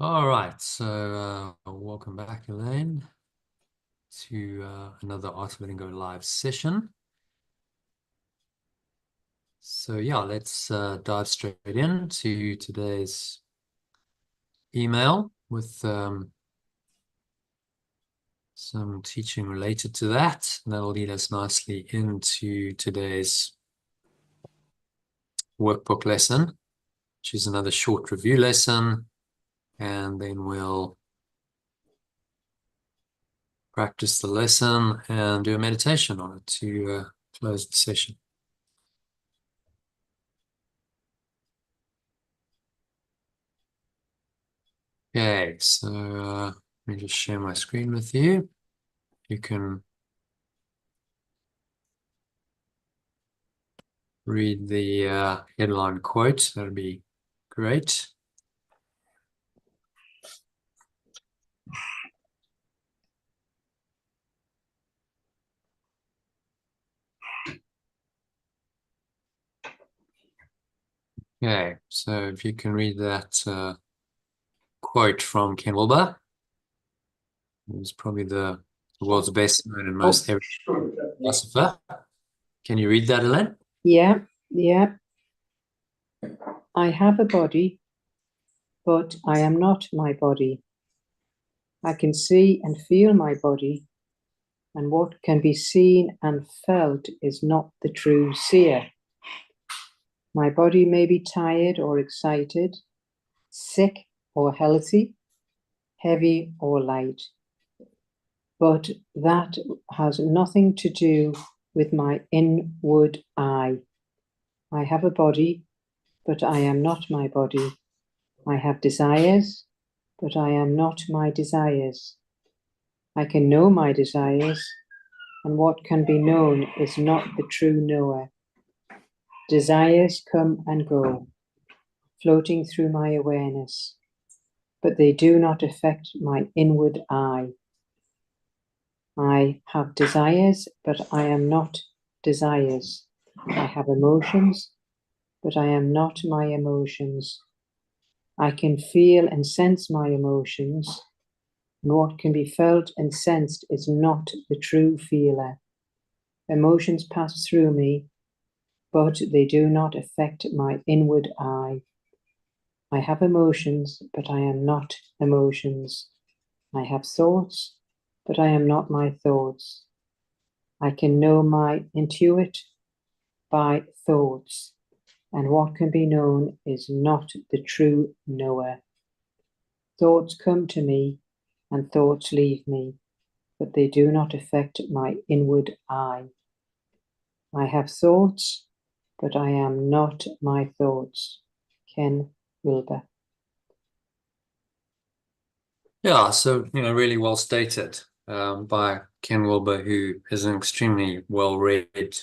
All right, so welcome back, Elaine, to another Art of Letting Go live session. So yeah, let's dive straight into today's email with some teaching related to that. And that'll lead us nicely into today's workbook lesson, which is another short review lesson, and then we'll practice the lesson and do a meditation on it to close the session. Okay, so let me just share my screen with you. You can read the headline quote. That'd be great. Okay, so if you can read that quote from Ken Wilber, who's probably the world's best known and most average philosopher. Can you read that, Elaine? Yeah. I have a body, but I am not my body. I can see and feel my body, and what can be seen and felt is not the true seer. My body may be tired or excited, sick or healthy, heavy or light, but that has nothing to do with my inward eye. I have a body, but I am not my body. I have desires, but I am not my desires. I can know my desires, and what can be known is not the true knower. Desires come and go, floating through my awareness, but they do not affect my inward eye. I have desires, but I am not desires. I have emotions, but I am not my emotions. I can feel and sense my emotions, and what can be felt and sensed is not the true feeler. Emotions pass through me, but they do not affect my inward eye. I have emotions, but I am not emotions. I have thoughts, but I am not my thoughts. I can know my intuit by thoughts, and what can be known is not the true knower. Thoughts come to me, and thoughts leave me, but they do not affect my inward eye. I have thoughts, but I am not my thoughts. Ken Wilber. Yeah, so really well stated by Ken Wilber, who is an extremely well-read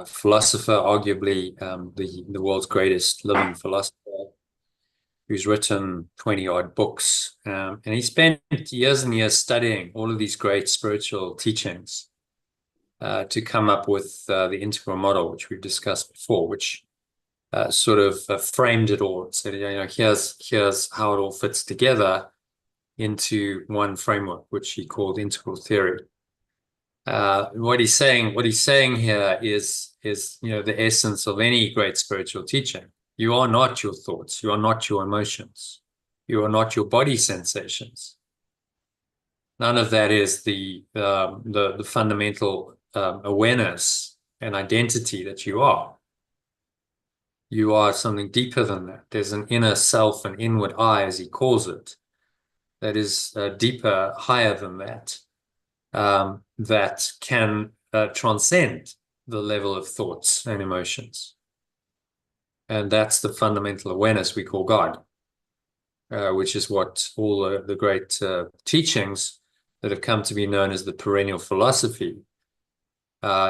philosopher, arguably the world's greatest living philosopher, who's written 20-odd books. And he spent years and years studying all of these great spiritual teachings to come up with the integral model, which we've discussed before, which sort of framed it all. Said, here's how it all fits together into one framework, which he called integral theory. What he's saying here is the essence of any great spiritual teaching. You are not your thoughts. You are not your emotions. You are not your body sensations. None of that is the fundamental awareness and identity that you are. You are something deeper than that. There's an inner self, an inward eye, as he calls it, that is deeper, higher than that, that can transcend the level of thoughts and emotions. And that's the fundamental awareness we call God, which is what all the great teachings that have come to be known as the Perennial Philosophy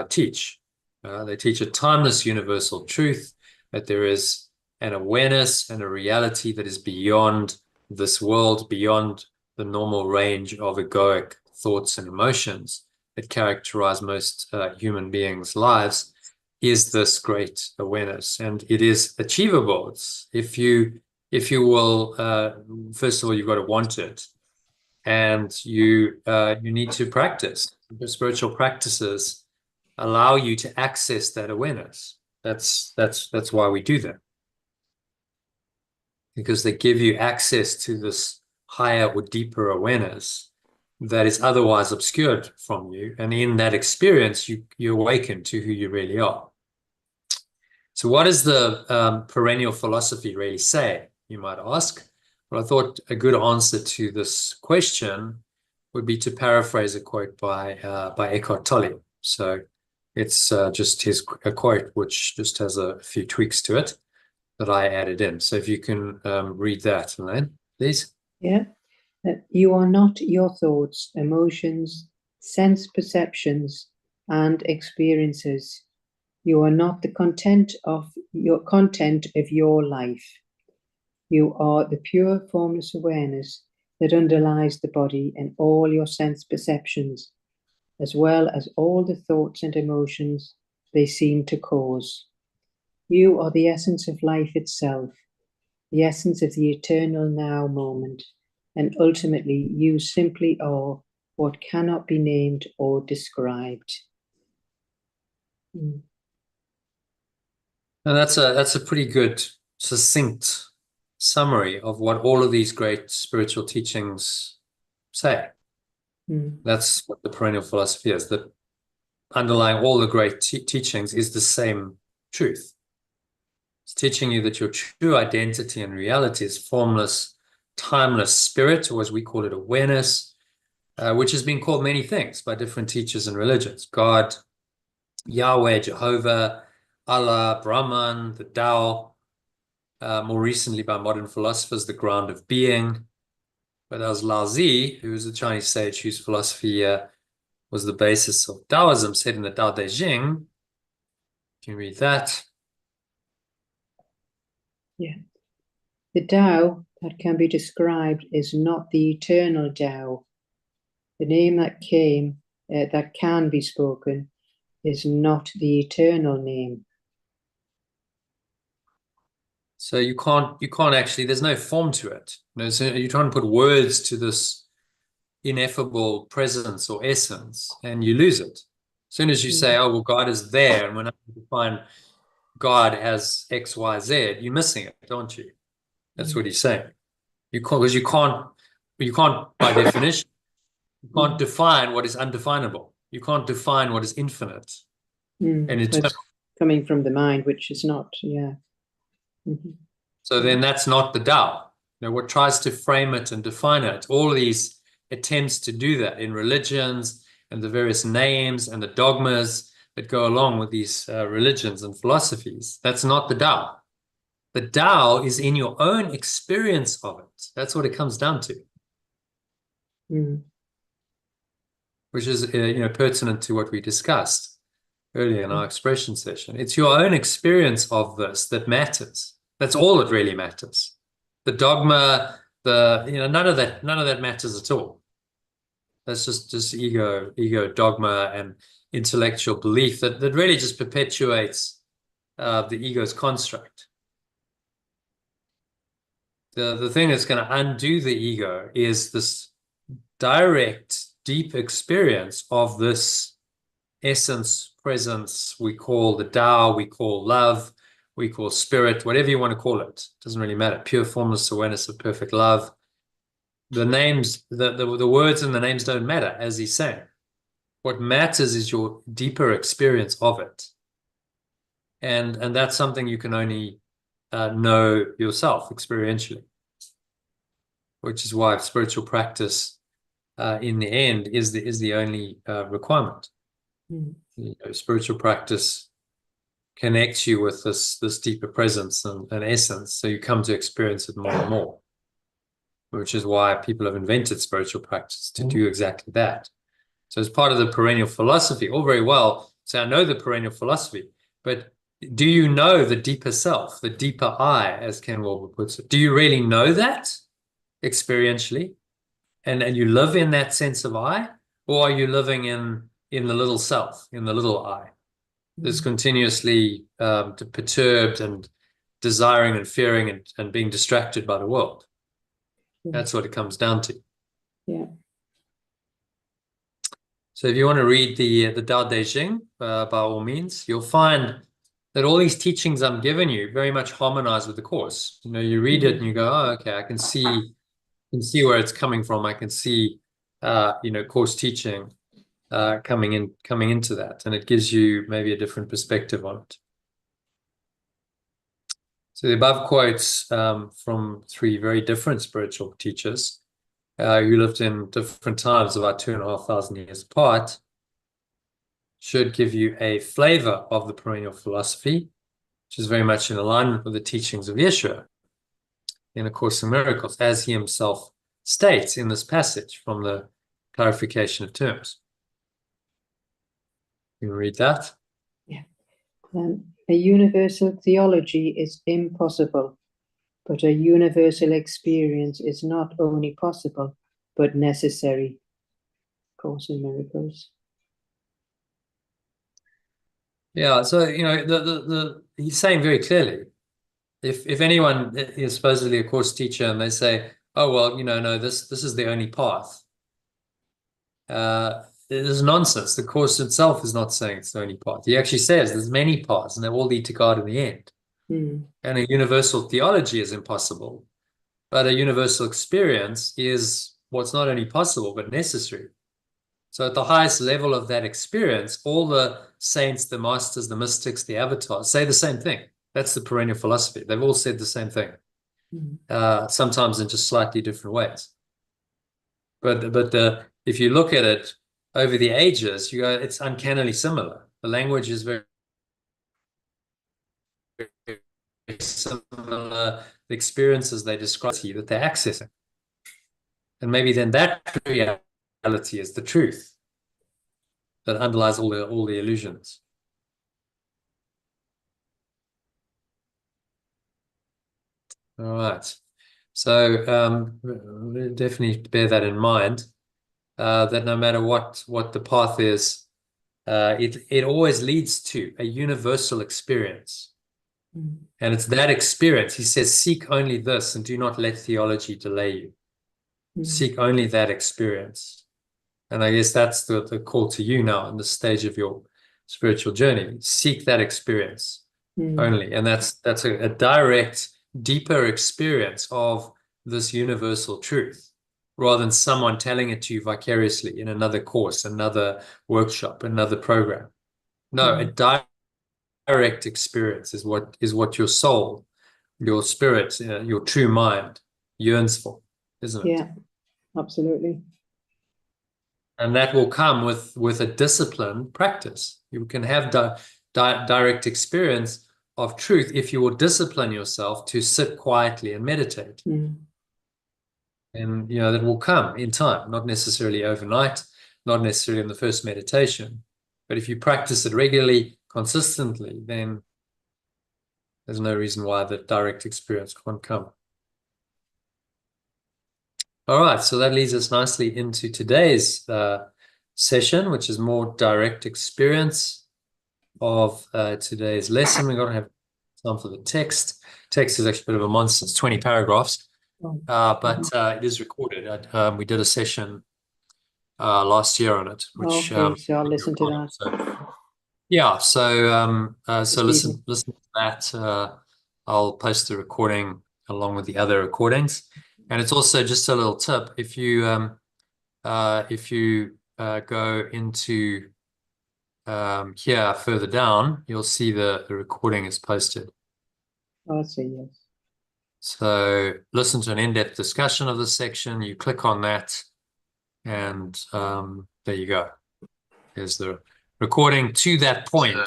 teach. They teach a timeless universal truth, that there is an awareness and a reality that is beyond this world, beyond the normal range of egoic thoughts and emotions that characterize most human beings' lives, is this great awareness. And it is achievable. If you if you will, first of all, you've got to want it, and you need to practice. The spiritual practices allow you to access that awareness. That's why we do that, because they give you access to this higher or deeper awareness that is otherwise obscured from you, and in that experience, you awaken to who you really are. So, what does the perennial philosophy really say, you might ask? Well, I thought a good answer to this question would be to paraphrase a quote by Eckhart Tolle. So it's just a quote which just has a few tweaks to it that I added in. So if you can read that, Elaine, please. Yeah. You are not your thoughts, emotions, sense perceptions, and experiences. You are not the content of your life. You are the pure formless awareness that underlies the body and all your sense perceptions, as well as all the thoughts and emotions they seem to cause. You are the essence of life itself, the essence of the eternal now moment, and ultimately you simply are what cannot be named or described. And that's a pretty good, succinct summary of what all of these great spiritual teachings say. That's what the perennial philosophy is, that underlying all the great teachings is the same truth. It's teaching you that your true identity and reality is formless, timeless spirit, or as we call it, awareness, which has been called many things by different teachers and religions: God, Yahweh, Jehovah, Allah, Brahman, the Tao, more recently by modern philosophers, the ground of being. But that was Laozi, who was a Chinese sage whose philosophy was the basis of Taoism, said in the Tao Te Ching. Can you read that? Yeah. The Tao that can be described is not the eternal Tao. The name that can be spoken is not the eternal name. So you can't actually, there's no form to it. So you're trying to put words to this ineffable presence or essence, and you lose it. As soon as you say, oh, well, God is there, and when I define God as X, Y, Z, you're missing it, don't you? That's what he's saying. Because you can't, by definition, you can't define what is undefinable. You can't define what is infinite. And it's coming from the mind, which is not, yeah. So then that's not the Tao. What tries to frame it and define it, all of these attempts to do that in religions and the various names and the dogmas that go along with these religions and philosophies, that's not the Tao. The Tao is in your own experience of it. That's what it comes down to. Which is pertinent to what we discussed earlier in our expression session. It's your own experience of this that matters. That's all that really matters. The dogma, none of that matters at all. That's just ego dogma and intellectual belief that really just perpetuates the ego's construct. The thing that's going to undo the ego is this direct, deep experience of this essence, presence we call the Tao, we call love, we call spirit, whatever you want to call it. Doesn't really matter. Pure formless awareness of perfect love. The names, the words and the names don't matter, as he's saying. What matters is your deeper experience of it. And that's something you can only know yourself experientially, which is why spiritual practice in the end is the only requirement. Spiritual practice connects you with this deeper presence and essence, so you come to experience it more and more, which is why people have invented spiritual practice to do exactly that. So as part of the perennial philosophy, all very well, say, I know the perennial philosophy, but do you know the deeper self, the deeper I, as Ken Wilber puts it? Do you really know that experientially? And you live in that sense of I? Or are you living in the little self, in the little I, that's continuously perturbed and desiring and fearing and being distracted by the world. Yeah. That's what it comes down to. Yeah. So if you want to read the Tao Te Ching, by all means, you'll find that all these teachings I'm giving you very much harmonize with the Course. You know, you read it and you go, oh, okay, I can see where it's coming from. I can see, you know, Course teaching coming into that, and it gives you maybe a different perspective on it. So the above quotes from three very different spiritual teachers who lived in different times, about 2,500 years apart, should give you a flavor of the perennial philosophy, which is very much in alignment with the teachings of Yeshua in A Course in Miracles, as he himself states in this passage from the clarification of terms. You can read that. Yeah. A universal theology is impossible, but a universal experience is not only possible, but necessary. Course in Miracles. Yeah, so you know, he's saying very clearly, if anyone is supposedly a Course teacher and they say, oh well, you know, no, this is the only path, it is nonsense. The Course itself is not saying it's the only path. He actually says there's many paths and they all lead to God in the end. And a universal theology is impossible, but a universal experience is what's not only possible but necessary. So at the highest level of that experience, all the saints, the masters, the mystics, the avatars say the same thing. That's the perennial philosophy. They've all said the same thing, sometimes in just slightly different ways. But if you look at it over the ages, you go, it's uncannily similar. The language is very, very similar. The experiences they describe to you that they're accessing. And maybe then that reality is the truth that underlies all the illusions. All right. So definitely bear that in mind, that no matter what the path is, it always leads to a universal experience. And it's that experience. He says, seek only this and do not let theology delay you. Seek only that experience. And I guess that's the call to you now in the stage of your spiritual journey. Seek that experience only. And that's a direct, deeper experience of this universal truth, rather than someone telling it to you vicariously in another course, another workshop, another program. No, a direct experience is what your soul, your spirit, your true mind yearns for, isn't it? Yeah, absolutely. And that will come with a disciplined practice. You can have direct experience of truth if you will discipline yourself to sit quietly and meditate. And, you know, that will come in time, not necessarily overnight, not necessarily in the first meditation. But if you practice it regularly, consistently, then there's no reason why the direct experience can't come. All right, so that leads us nicely into today's session, which is more direct experience of today's lesson. We're going to have time for the text. Text is actually a bit of a monster. It's 20 paragraphs, but it is recorded. We did a session last year on it, which okay, so I'll listen to that. So, yeah, so listen to that. I'll post the recording along with the other recordings, and it's also just a little tip. If you go into here further down, you'll see the recording is posted. Oh, I see, yes. So listen to an in-depth discussion of this section. You click on that, and there you go. There's the recording to that point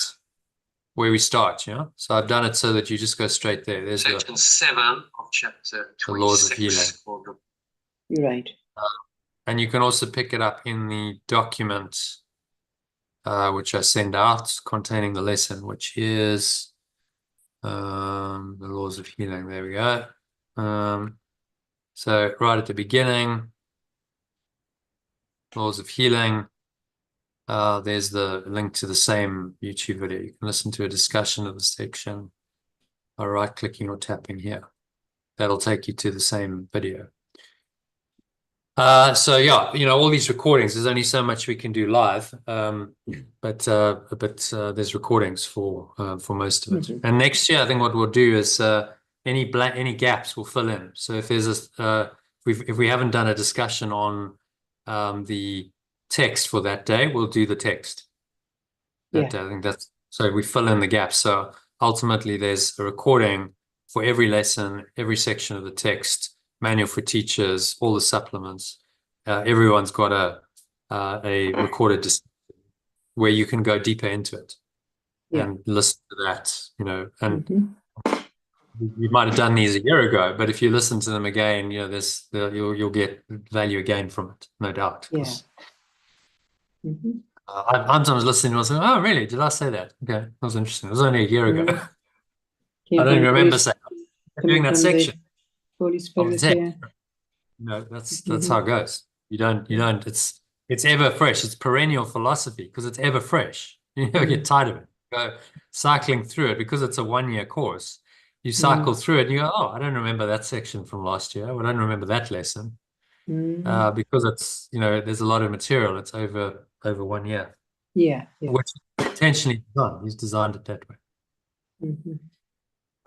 where we start. Yeah. So I've done it so that you just go straight there. There's section 7 of chapter 26. The laws of healing. You're right. And you can also pick it up in the document which I send out containing the lesson, which is the laws of healing. There we go. So right at the beginning, laws of healing, there's the link to the same YouTube video. You can listen to a discussion of the section. by right-clicking or tapping here. That'll take you to the same video. So yeah, all these recordings, there's only so much we can do live. But there's recordings for most of it. Mhm. And next year, I think what we'll do is any gaps we'll fill in. So if there's if we haven't done a discussion on the text for that day, we'll do the text that Yeah. day. I think that's so we fill in the gaps. So ultimately, there's a recording for every lesson, every section of the text, manual for teachers, all the supplements. Everyone's got a recorded discussion where you can go deeper into it Yeah. and listen to that, and Mhm. you might have done these a year ago, but if you listen to them again, you'll get value again from it, no doubt. Yeah. Mhm. I'm sometimes listening and I was like, oh, really? Did I say that? Okay, that was interesting. It was only a year ago. Mm. I Came don't from even the Holy, remember saying doing coming that from the section Holy of the Spirit. text. Yeah. That's how it goes. You don't, it's ever fresh. It's perennial philosophy because it's ever fresh. You never get tired of it. Go cycling through it because it's a 1-year course. You cycle through it and you go, oh, I don't remember that section from last year. I don't remember that lesson. Because it's, there's a lot of material. It's over 1 year, Yeah. Yeah. which is intentionally designed. He's designed it that way. Mhm.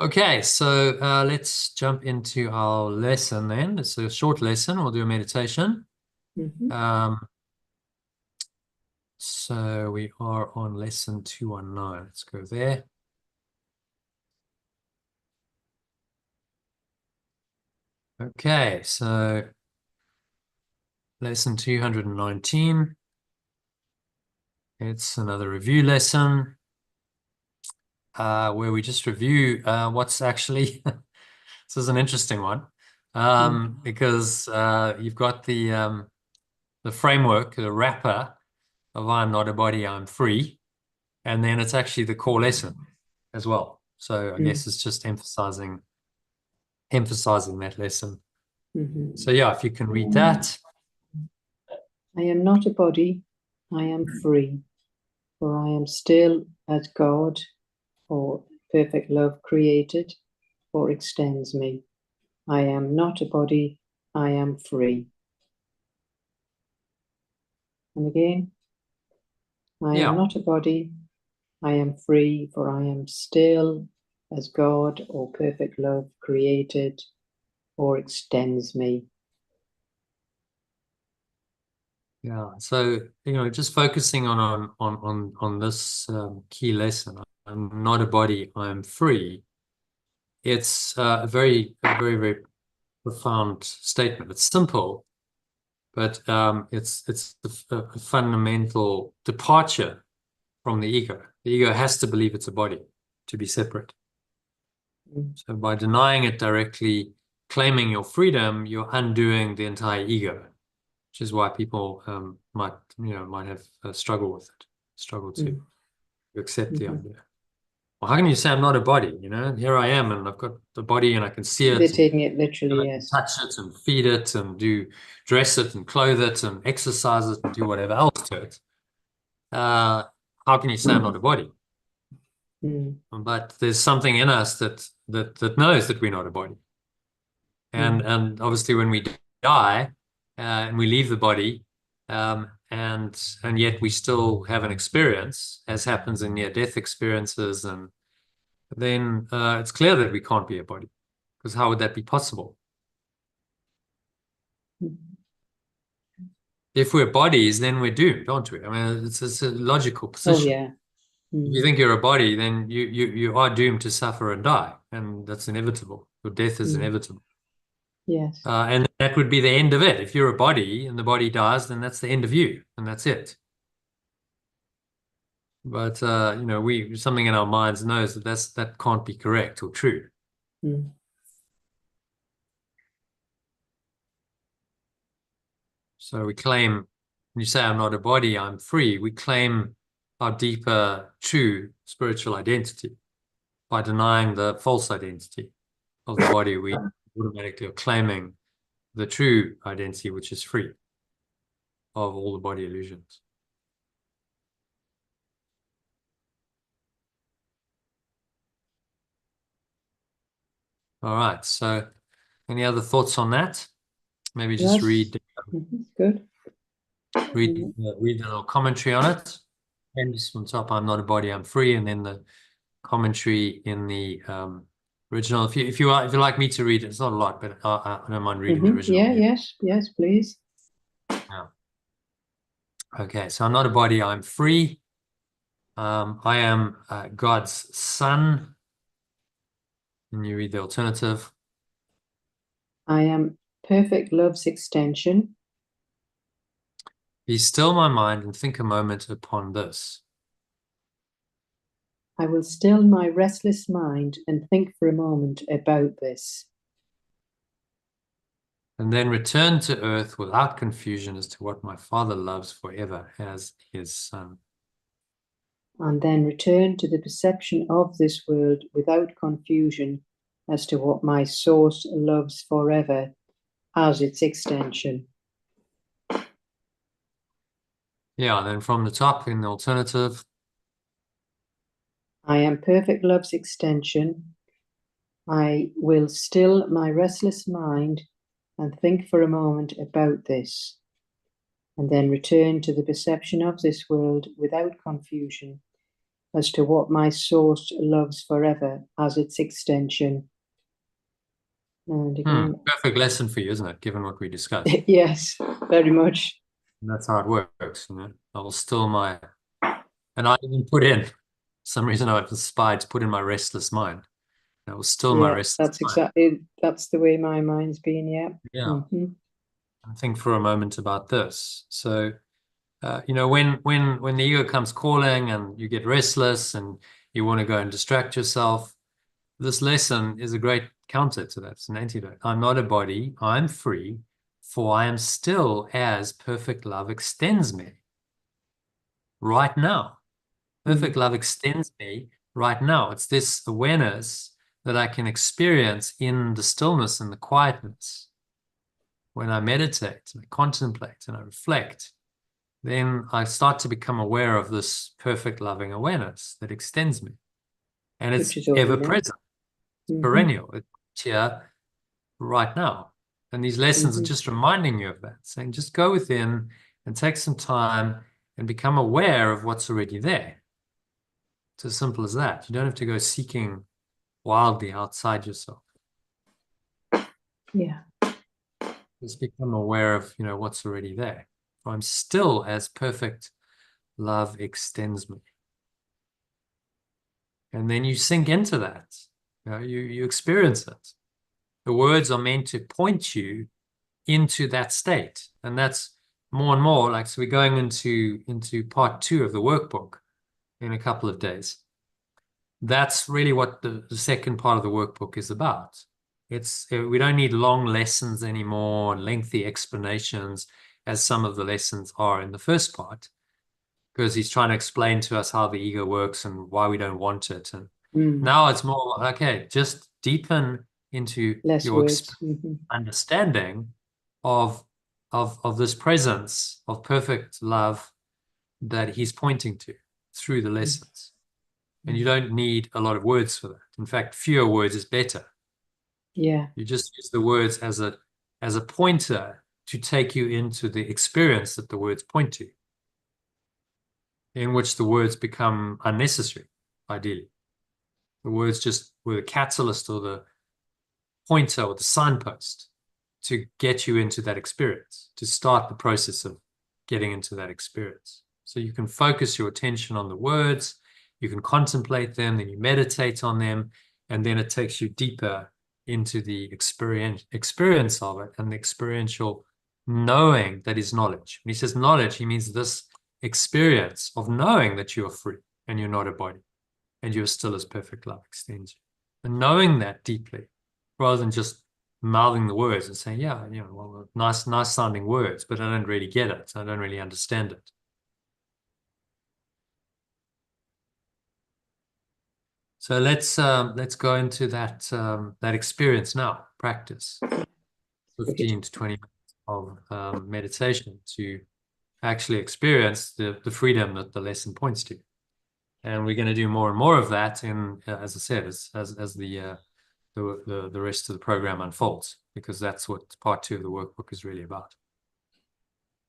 Okay, so let's jump into our lesson then. It's a short lesson. We'll do a meditation. Mhm. So we are on lesson 219. Let's go there. Okay, so lesson 219. It's another review lesson where we just review what's actually, this is an interesting one because you've got the framework, the wrapper of I'm not a body, I'm free. And then it's actually the core lesson as well. So I guess it's just emphasizing that lesson. Mhm. So yeah, if you can read that. I am not a body, I am free, for I am still as God or perfect love created or extends me. I am not a body, I am free. And again, I am Yeah. not a body, I am free, for I am still as God or perfect love created or extends me. Yeah. So, just focusing on this key lesson. I'm not a body, I'm free. It's a very, very profound statement. It's simple, but it's a fundamental departure from the ego. The ego has to believe it's a body to be separate. So by denying it directly, claiming your freedom, you're undoing the entire ego, which is why people might have a struggle with it, struggle to accept the idea. Well, how can you say I'm not a body? Here I am, and I've got the body, and I can see They're it, and taking it literally, yes. touch it, and feed it, and dress it, and clothe it, and exercise it, and do whatever else to it. How can you say I'm not a body? But there's something in us that knows that we're not a body. And obviously when we die and we leave the body, and yet we still have an experience, as happens in near-death experiences, and then it's clear that we can't be a body, because how would that be possible? If we're bodies, then we're doomed, aren't we? I mean, it's a logical Oh, position. yeah. If you think you're a body, then you are doomed to suffer and die, and that's inevitable. Your death is inevitable. Yes. And that would be the end of it. If you're a body and the body dies, then that's the end of you, and that's it. But something in our minds knows that can't be correct or true. So we claim, when you say I'm not a body, I'm free, we claim our deeper, true spiritual identity. By denying the false identity of the body, we automatically are claiming the true identity, which is free of all the body illusions. All right. So any other thoughts on that? Maybe just Yes. read Good. read read a little commentary on it. And just from top, I'm not a body, I'm free, and then the commentary in the original. If you like me to read it, it's not a lot, but I don't mind reading the original. Yeah, yes, please. Yeah. Okay, so I'm not a body, I'm free. I am God's son. And you read the alternative. I am perfect love's extension. Be still my mind and think a moment upon this. I will still my restless mind and think for a moment about this. And then return to earth without confusion as to what my Father loves forever as his son. And then return to the perception of this world without confusion as to what my source loves forever as its extension. Yeah, then from the top in the alternative. I am perfect love's extension. I will still my restless mind and think for a moment about this, and then return to the perception of this world without confusion as to what my source loves forever as its extension. And again, Perfect lesson for you, isn't it? Given what we discussed. yes, very much. And that's how it works. I will still my, and I even put in, for some reason I was inspired to put in my restless mind. I will still my restless mind. That's the way my mind's been. Yeah. Yeah. And think for a moment about this. So, when the ego comes calling and you get restless and you want to go and distract yourself, this lesson is a great counter to that. It's an antidote. I'm not a body, I'm free, for I am still as perfect love extends me right now. Perfect love extends me right now. It's this awareness that I can experience in the stillness and the quietness. When I meditate and I contemplate and I reflect, then I start to become aware of this perfect loving awareness that extends me. And it's ever present, perennial. It's here right now. And these lessons are just reminding you of that, saying just go within and take some time and become aware of what's already there. It's as simple as that. You don't have to go seeking wildly outside yourself. Yeah. Just become aware of, what's already there. I'm still as perfect love extends me. And then you sink into that. You experience it. The words are meant to point you into that state. And that's more and more like, so we're going into part 2 of the workbook in a couple of days. That's really what the second part of the workbook is about. We don't need long lessons anymore, lengthy explanations, as some of the lessons are in the first part, because he's trying to explain to us how the ego works and why we don't want it. And now it's more, okay, just deepen into your understanding of this presence of perfect love that he's pointing to through the lessons. And you don't need a lot of words for that. In fact, fewer words is better. Yeah. You just use the words as a pointer to take you into the experience that the words point to, in which the words become unnecessary, ideally. The words just were the catalyst or the pointer or the signpost to get you into that experience, to start the process of getting into that experience. So you can focus your attention on the words, you can contemplate them, then you meditate on them, and then it takes you deeper into the experience of it and the experiential knowing that is knowledge. When he says knowledge, he means this experience of knowing that you are free and you're not a body and you're still as perfect love extends you. And knowing that deeply, rather than just mouthing the words and saying, yeah, well, nice sounding words, but I don't really get it. I don't really understand it. So let's go into that experience now. Practice 15 to 20 minutes of meditation to actually experience the freedom that the lesson points to. And we're going to do more and more of that in, as I said, as the the rest of the program unfolds, because that's what part 2 of the workbook is really about.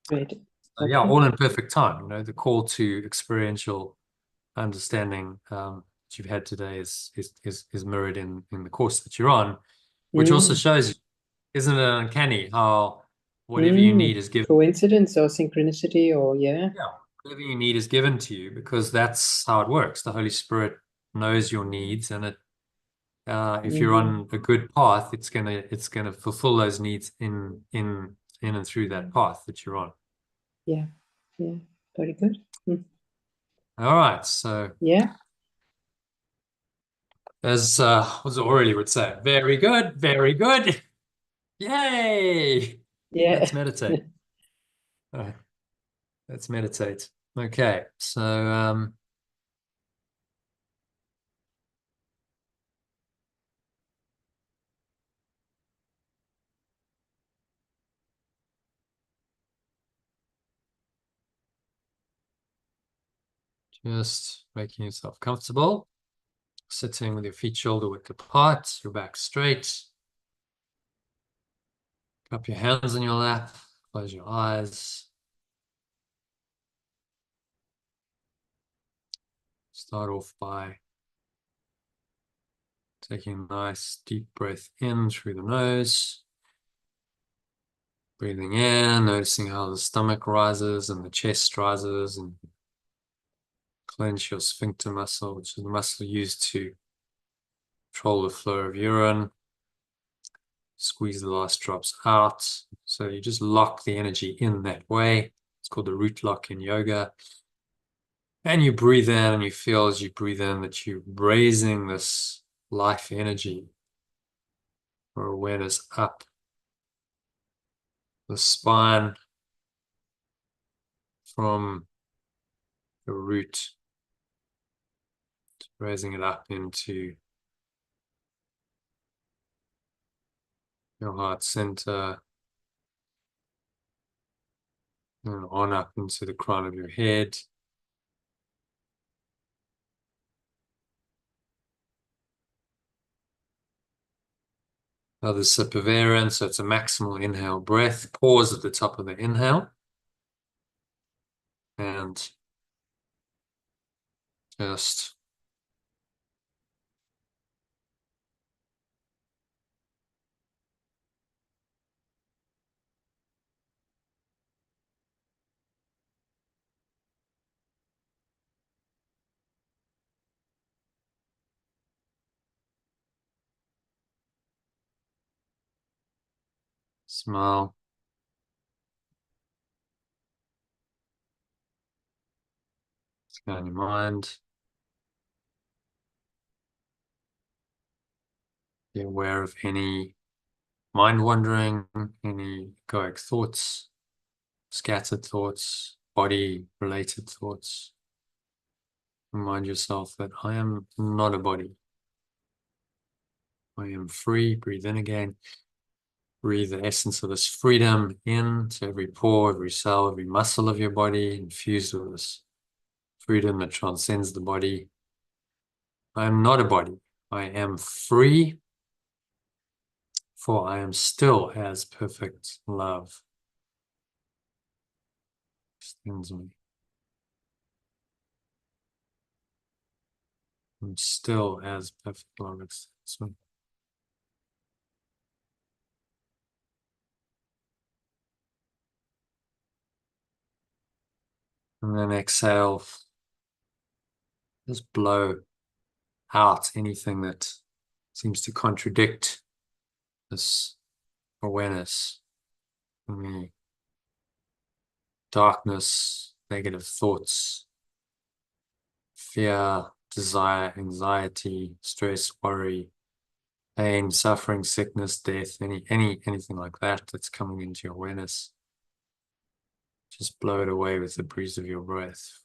Great. So, yeah, all in perfect time. The call to experiential understanding that you've had today is mirrored in the course that you're on, which also shows you, isn't it uncanny how whatever you need is given. Coincidence or synchronicity, or yeah, whatever you need is given to you, because that's how it works. The Holy Spirit knows your needs, and if you're on a good path, it's gonna fulfill those needs in and through that path that you're on. Yeah, very good. All right, so Yeah, as Aurelie would say, very good, very good. Yay! yeah. Let's meditate. Let's meditate. Okay, so just making yourself comfortable, sitting with your feet shoulder width apart, your back straight. Cup your hands on your lap, close your eyes. Start off by taking a nice deep breath in through the nose. Breathing in, noticing how the stomach rises and the chest rises, and clench your sphincter muscle, which is the muscle used to control the flow of urine. Squeeze the last drops out. So you just lock the energy in that way. It's called the root lock in yoga. And you breathe in, and you feel as you breathe in that you're raising this life energy or awareness up the spine from the root, raising it up into your heart center, and on up into the crown of your head. Another sip of air in, so it's a maximal inhale breath. Pause at the top of the inhale. And just smile. Scan your mind. Be aware of any mind wandering, any egoic thoughts, scattered thoughts, body related thoughts. Remind yourself that I am not a body. I am free. Breathe in again. Breathe the essence of this freedom into every pore, every cell, every muscle of your body, infused with this freedom that transcends the body. I am not a body. I am free, for I am still as perfect love extends me. I'm still as perfect love extends me. And then exhale. Just blow out anything that seems to contradict this awareness. Any darkness, negative thoughts, fear, desire, anxiety, stress, worry, pain, suffering, sickness, death, anything like that that's coming into your awareness. Just blow it away with the breeze of your breath.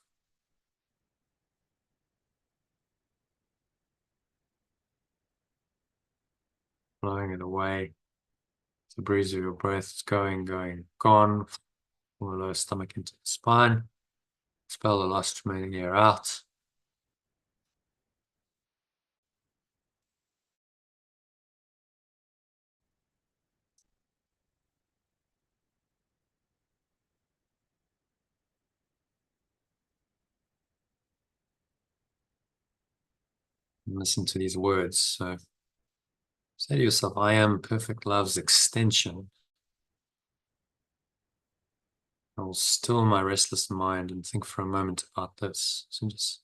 Blowing it away. The breeze of your breath is going, gone. From the lower stomach into the spine. Expel the last remaining air out. And listen to these words. So say to yourself, I am perfect love's extension. I will still my restless mind and think for a moment about this. So just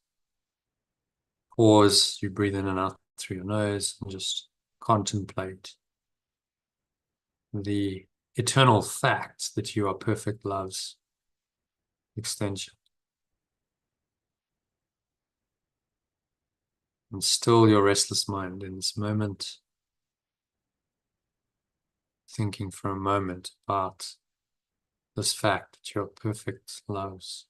pause, you breathe in and out through your nose, and just contemplate the eternal fact that you are perfect love's extension. And still your restless mind in this moment, thinking for a moment about this fact that you're perfect love's.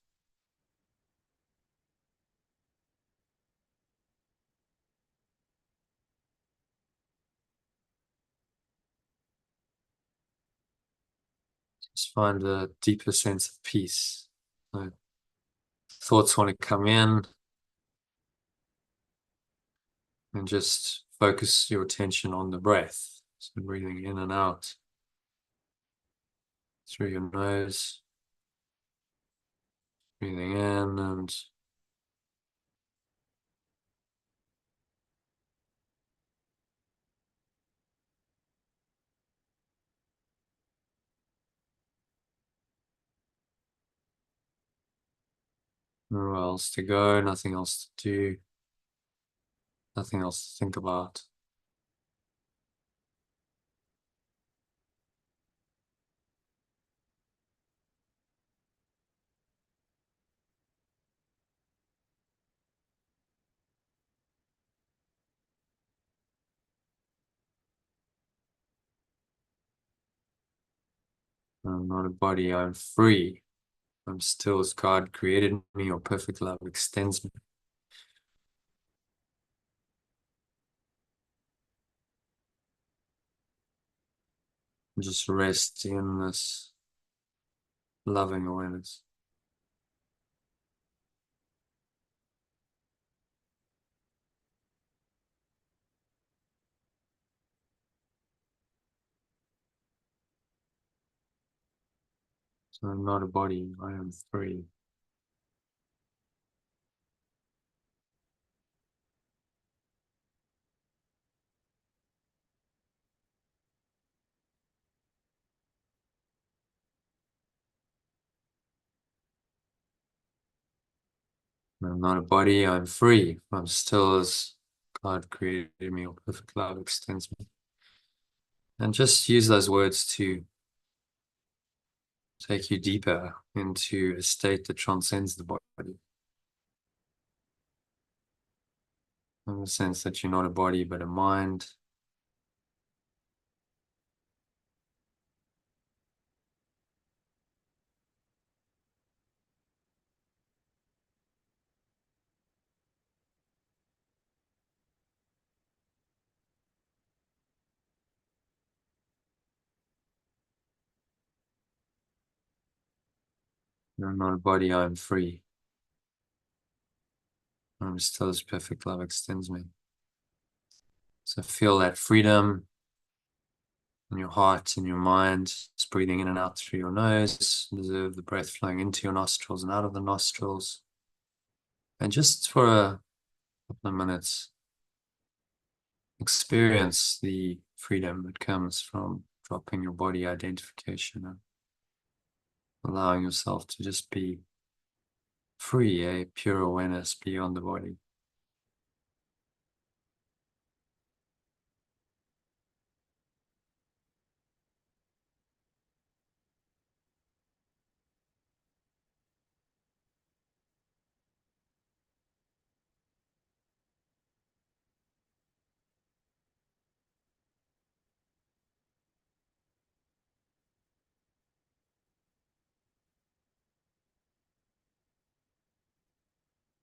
Just find a deeper sense of peace. So thoughts want to come in, and just focus your attention on the breath. So breathing in and out through your nose, breathing in and nowhere else to go, nothing else to do, nothing else to think about. I'm not a body, I'm free. I'm still as God created me, or perfect love extends me. Just rest in this loving awareness. So I'm not a body, I am free. I'm not a body, I'm free. I'm still as God created me, or perfect love extends me. And just use those words to take you deeper into a state that transcends the body. In the sense that you're not a body, but a mind. I'm not a body, I'm free. I'm still as perfect love extends me. So feel that freedom in your heart and your mind, just breathing in and out through your nose. Observe the breath flowing into your nostrils and out of the nostrils. And just for a couple of minutes, experience the freedom that comes from dropping your body identification and allowing yourself to just be free, a pure awareness beyond the body.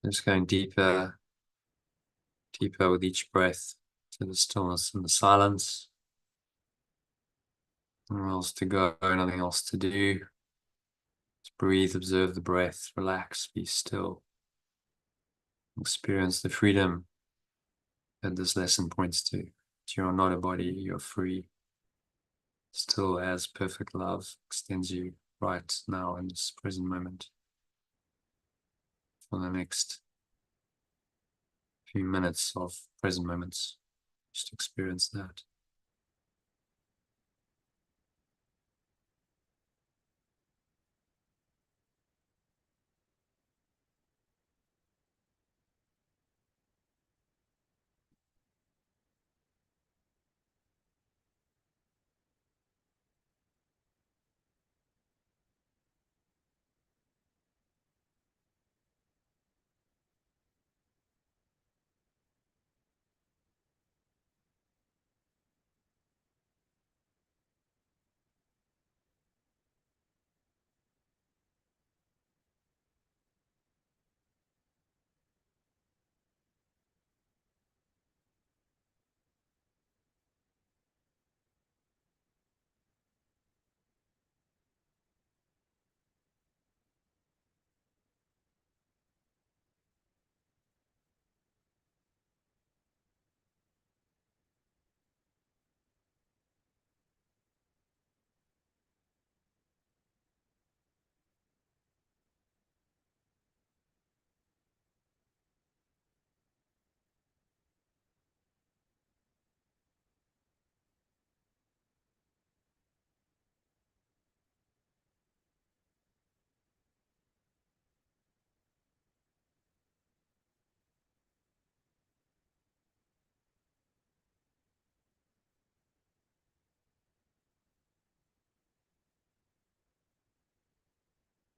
Just going deeper, deeper with each breath to the stillness and the silence. Nothing else to go, nothing else to do. Just breathe, observe the breath, relax, be still. Experience the freedom that this lesson points to. You're not a body, you're free. Still as perfect love extends you right now in this present moment for the next few minutes of present moments. Just experience that.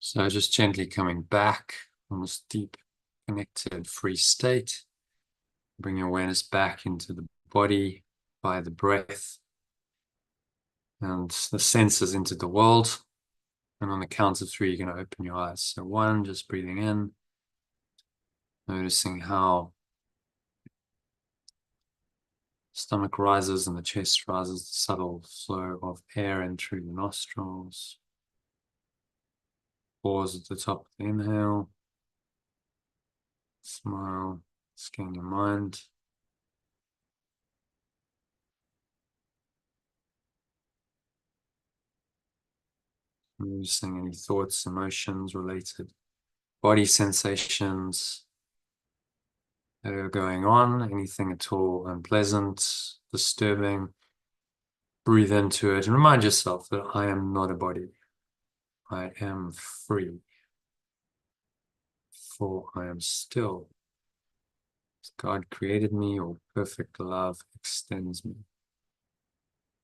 So just gently coming back from this deep, connected, free state. Bring your awareness back into the body by the breath and the senses into the world. And on the count of 3, you're going to open your eyes. So 1, just breathing in, noticing how stomach rises and the chest rises, the subtle flow of air in through the nostrils. Pause at the top of the inhale. Smile, scan your mind. Noticing any thoughts, emotions, related body sensations that are going on, anything at all unpleasant, disturbing. Breathe into it and remind yourself that I am not a body. I am free, for I am still. God created me, or perfect love extends me.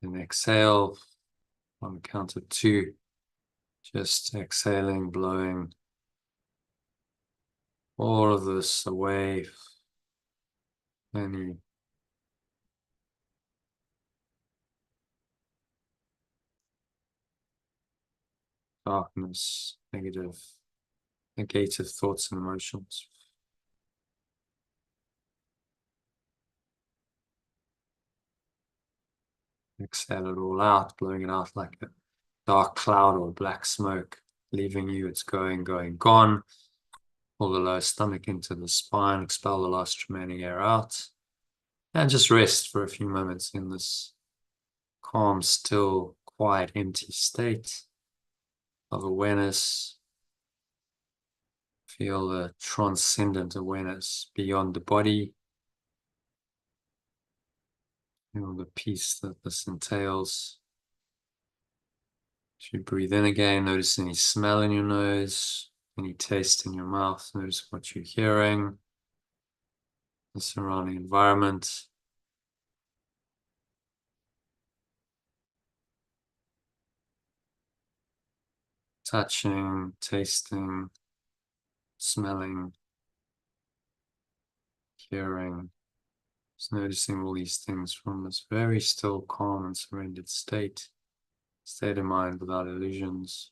And exhale on the count of 2, just exhaling, blowing all of this away, any darkness, negative thoughts and emotions. Exhale it all out, blowing it out like a dark cloud or black smoke, leaving you. It's going, gone. Pull the lower stomach into the spine, expel the last remaining air out, and just rest for a few moments in this calm, still, quiet, empty state of awareness. Feel the transcendent awareness beyond the body. Feel the peace that this entails. As you breathe in again, notice any smell in your nose, any taste in your mouth. Notice what you're hearing, the surrounding environment. Touching, tasting, smelling, hearing. Just noticing all these things from this very still, calm, and surrendered state of mind without illusions.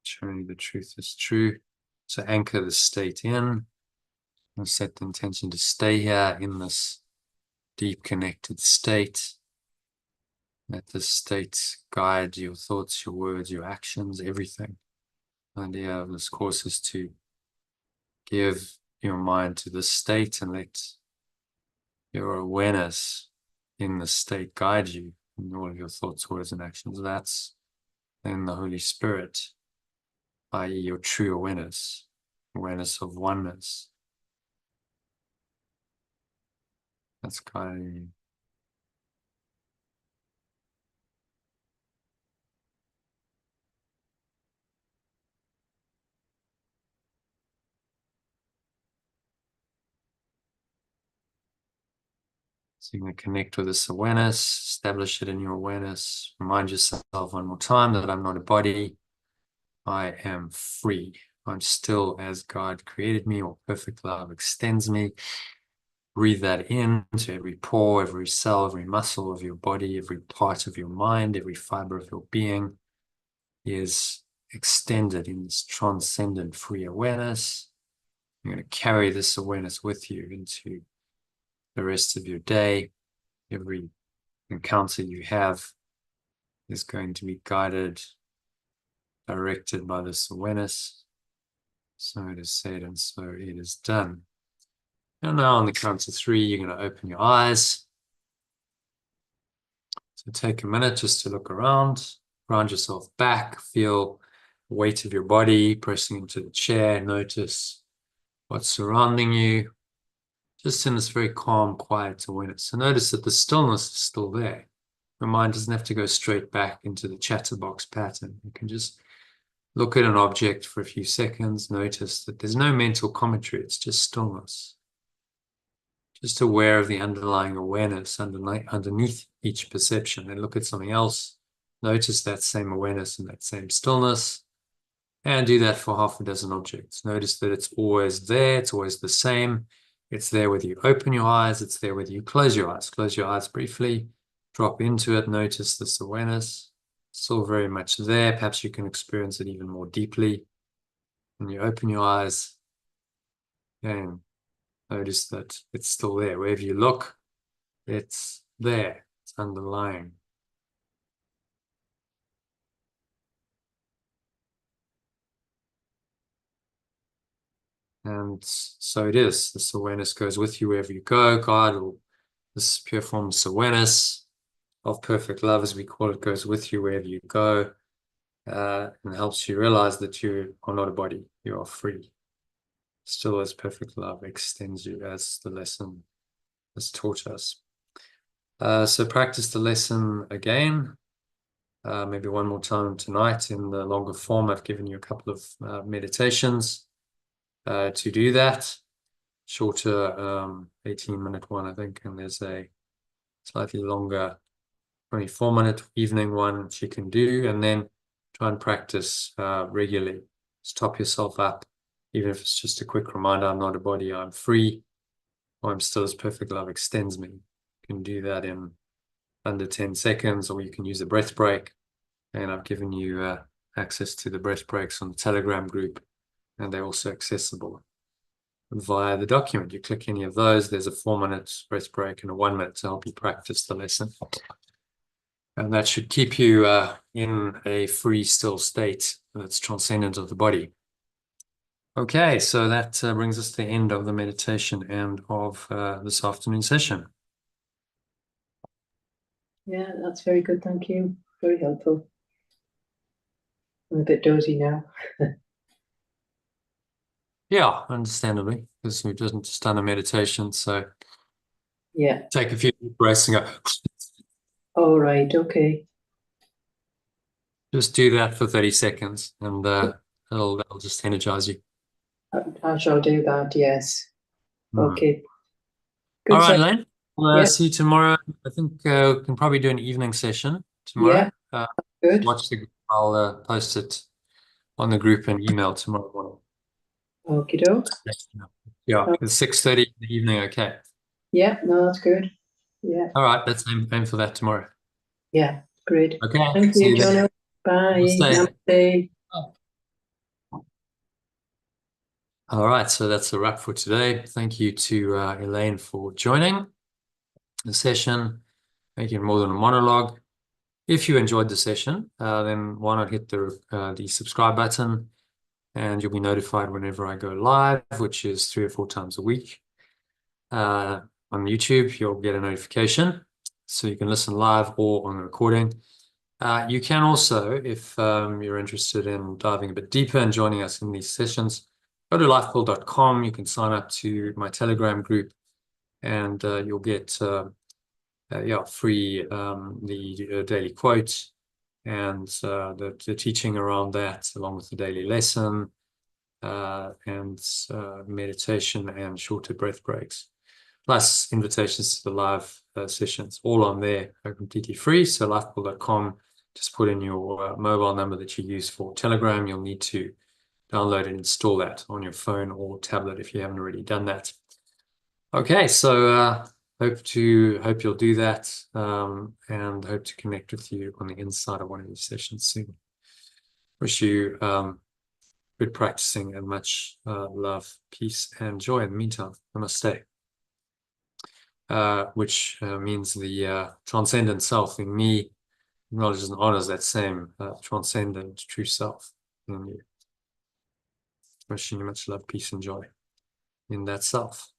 Showing the truth is true. So anchor the state in and set the intention to stay here in this deep connected state. Let this state guide your thoughts, your words, your actions, everything. The idea of this course is to give your mind to this state and let your awareness in the state guide you in all of your thoughts, words, and actions. That's then the Holy Spirit i.e. your true awareness, awareness of oneness. That's kind of so you're going to connect with this awareness, establish it in your awareness, remind yourself one more time that I'm not a body, I am free. I'm still as God created me, or perfect love extends me. Breathe that in to every pore, every cell, every muscle of your body, every part of your mind, every fiber of your being is extended in this transcendent free awareness. You're going to carry this awareness with you into the rest of your day. Every encounter you have is going to be guided, directed by this awareness. So it is said, and so it is done. And now on the count of 3, you're going to open your eyes. So take a minute just to look around, ground yourself back, feel the weight of your body pressing into the chair, notice what's surrounding you, just in this very calm, quiet awareness. So notice that the stillness is still there. Your mind doesn't have to go straight back into the chatterbox pattern. You can just look at an object for a few seconds, notice that there's no mental commentary, it's just stillness. Just aware of the underlying awareness underneath each perception, and look at something else. Notice that same awareness and that same stillness, and do that for half a dozen objects. Notice that it's always there, it's always the same. It's there whether you open your eyes, it's there whether you close your eyes. Close your eyes briefly, drop into it, notice this awareness. Still very much there. Perhaps you can experience it even more deeply. When you open your eyes, and notice that it's still there. Wherever you look, it's there. It's underlying. And so it is. This awareness goes with you wherever you go. God, or this pure formless awareness of perfect love, as we call it, goes with you wherever you go, and helps you realize that you are not a body. You are free. Still as perfect love extends you, as the lesson has taught us. So practice the lesson again, maybe one more time tonight in the longer form. I've given you a couple of meditations to do that. Shorter 18-minute one, I think, and there's a slightly longer 24-minute evening one which you can do, and then try and practice regularly. Just top yourself up, even if it's just a quick reminder, I'm not a body, I'm free, or I'm still as perfect love extends me. You can do that in under 10 seconds, or you can use a breath break. And I've given you access to the breath breaks on the Telegram group, and they're also accessible via the document. You click any of those, there's a 4-minute breath break and a 1-minute to help you practice the lesson. And that should keep you in a free, still state that's transcendent of the body. Okay, so that brings us to the end of the meditation and of this afternoon session. Yeah, that's very good. Thank you. Very helpful. I'm a bit dozy now. Yeah, understandably, because we've just done a meditation. So Yeah. take a few deep breaths and go. All right. Okay. Just do that for 30 seconds, and that'll just energize you. I shall do that. Yes. Okay. All Good. right, Elaine. We'll Yeah. see you tomorrow. I think we can probably do an evening session tomorrow. Yeah. Good. Watch the. I'll post it on the group and email tomorrow morning. Okie doke. Yeah, it's 6:30 in the evening. Okay. Yeah. No, that's good. Yeah. All right. Let's aim for that tomorrow. Yeah. Great. Okay. Thank See you, you then. Jonah. Bye. Namaste. Namaste. All right. So that's a wrap for today. Thank you to Elaine for joining the session, making more than a monologue. If you enjoyed the session, then why not hit the subscribe button, and you'll be notified whenever I go live, which is 3 or 4 times a week. On YouTube, you'll get a notification, so you can listen live or on the recording. You can also, if you're interested in diving a bit deeper and joining us in these sessions, go to lifepool.com. You can sign up to my Telegram group, and you'll get free the daily quote and the teaching around that, along with the daily lesson and meditation and shorter breath breaks, plus invitations to the live sessions, all on there, are completely free. So lifepool.com, just put in your mobile number that you use for Telegram. You'll need to download and install that on your phone or tablet if you haven't already done that. Okay, so hope you'll do that, and hope to connect with you on the inside of one of these sessions soon. Wish you good practicing and much love, peace, and joy in the meantime. Namaste. Which means the transcendent self in me acknowledges and honors that same transcendent true self in you. Wishing you much love, peace, and joy in that self.